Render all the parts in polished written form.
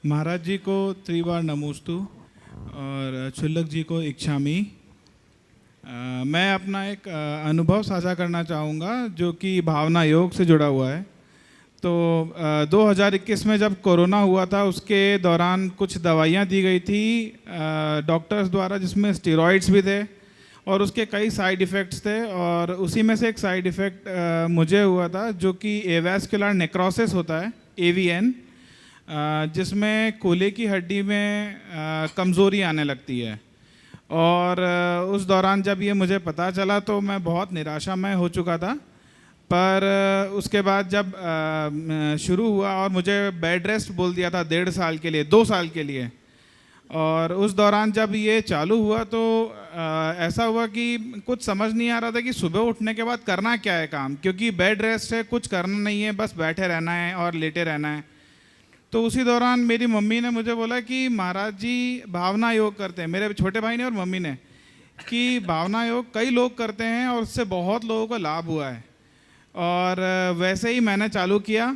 महाराज जी को त्रिवार नमोस्तु और छुल्लक जी को इच्छामी। मैं अपना एक अनुभव साझा करना चाहूँगा जो कि भावना योग से जुड़ा हुआ है। तो 2021 में जब कोरोना हुआ था उसके दौरान कुछ दवाइयाँ दी गई थी डॉक्टर्स द्वारा, जिसमें स्टेरॉइड्स भी थे और उसके कई साइड इफ़ेक्ट्स थे। और उसी में से एक साइड इफ़ेक्ट मुझे हुआ था जो कि एवास्कुलर नेक्रोसिस होता है, AVN, जिसमें कूल्हे की हड्डी में कमज़ोरी आने लगती है। और उस दौरान जब ये मुझे पता चला तो मैं बहुत निराशा में हो चुका था। पर उसके बाद जब शुरू हुआ और मुझे बेड रेस्ट बोल दिया था 1.5 साल के लिए, 2 साल के लिए। और उस दौरान जब ये चालू हुआ तो ऐसा हुआ कि कुछ समझ नहीं आ रहा था कि सुबह उठने के बाद करना क्या है काम, क्योंकि बेड रेस्ट है, कुछ करना नहीं है, बस बैठे रहना है और लेटे रहना है। तो उसी दौरान मेरी मम्मी ने मुझे बोला कि महाराज जी भावना योग करते हैं, मेरे छोटे भाई ने और मम्मी ने, कि भावना योग कई लोग करते हैं और उससे बहुत लोगों को लाभ हुआ है। और वैसे ही मैंने चालू किया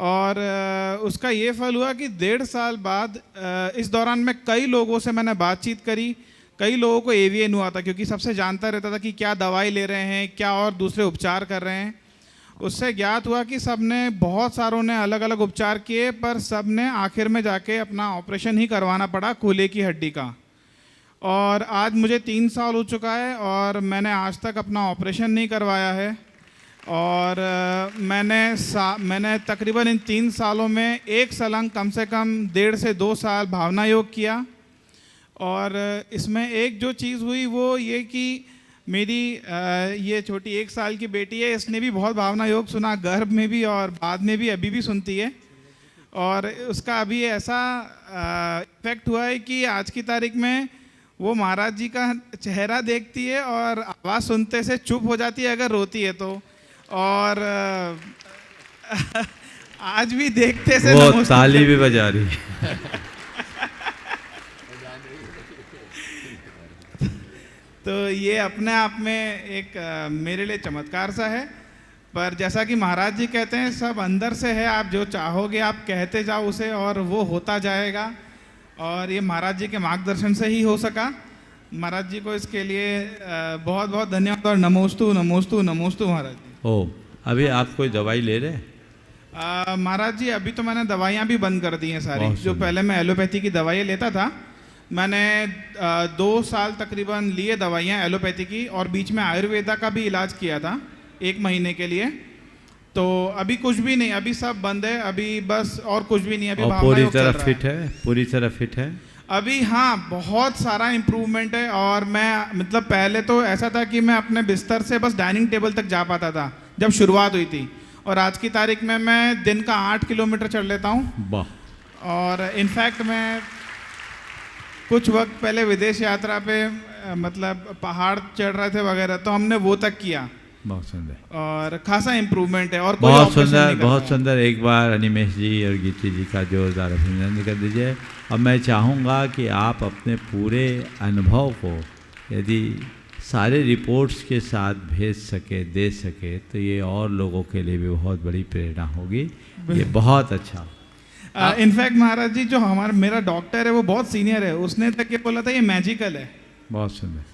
और उसका ये फल हुआ कि 1.5 साल बाद इस दौरान में कई लोगों से मैंने बातचीत करी। कई लोगों को AVN हुआ था, क्योंकि सबसे जानता रहता था कि क्या दवाई ले रहे हैं, क्या और दूसरे उपचार कर रहे हैं। उससे ज्ञात हुआ कि बहुत सारों ने अलग अलग उपचार किए, पर सब ने आखिर में जाके अपना ऑपरेशन ही करवाना पड़ा कूल्हे की हड्डी का। और आज मुझे 3 साल हो चुका है और मैंने आज तक अपना ऑपरेशन नहीं करवाया है। और मैंने तकरीबन इन 3 सालों में एक सलंग कम से कम 1.5 से 2 साल भावना योग किया। और इसमें एक जो चीज़ हुई वो ये कि मेरी ये छोटी 1 साल की बेटी है, इसने भी बहुत भावना योग सुना, गर्भ में भी और बाद में भी, अभी भी सुनती है। और उसका अभी ऐसा इफेक्ट हुआ है कि आज की तारीख में वो महाराज जी का चेहरा देखती है और आवाज़ सुनते से चुप हो जाती है अगर रोती है तो। और आज भी देखते से वो ताली भी बजा रही है। तो ये अपने आप में एक मेरे लिए चमत्कार सा है। पर जैसा कि महाराज जी कहते हैं, सब अंदर से है, आप जो चाहोगे आप कहते जाओ उसे और वो होता जाएगा। और ये महाराज जी के मार्गदर्शन से ही हो सका। महाराज जी को इसके लिए बहुत बहुत धन्यवाद और नमोस्तु नमोस्तु नमोस्तु महाराज जी। ओ, अभी आप कोई दवाई ले रहे हैं? महाराज जी अभी तो मैंने दवाइयाँ भी बंद कर दी हैं सारी। जो पहले मैं एलोपैथी की दवाइयाँ लेता था, मैंने 2 साल तकरीबन लिए दवाइयाँ एलोपैथी की, और बीच में आयुर्वेदा का भी इलाज किया था 1 महीने के लिए। तो अभी कुछ भी नहीं, अभी सब बंद है, अभी बस और कुछ भी नहीं। अभी पूरी तरह फिट है, पूरी तरह फिट है अभी। हाँ, बहुत सारा इम्प्रूवमेंट है। और मैं मतलब पहले तो ऐसा था कि मैं अपने बिस्तर से बस डाइनिंग टेबल तक जा पाता था जब शुरुआत हुई थी, और आज की तारीख में मैं दिन का 8 किलोमीटर चढ़ लेता हूँ। और इनफैक्ट मैं कुछ वक्त पहले विदेश यात्रा पे मतलब पहाड़ चढ़ रहे थे वगैरह, तो हमने वो तक किया। बहुत सुंदर और खासा इम्प्रूवमेंट है। और बहुत सुंदर, बहुत सुंदर। एक बार अनिमेश जी और गीति जी का जोरदार अभिनंदन कर दीजिए। और मैं चाहूँगा कि आप अपने पूरे अनुभव को यदि सारे रिपोर्ट्स के साथ भेज सके, दे सके, तो ये और लोगों के लिए भी बहुत बड़ी प्रेरणा होगी। ये बहुत अच्छा। इनफैक्ट महाराज जी, जो मेरा डॉक्टर है वो बहुत सीनियर है, उसने तक ये बोला था ये मैजिकल है। बहुत सुंदर।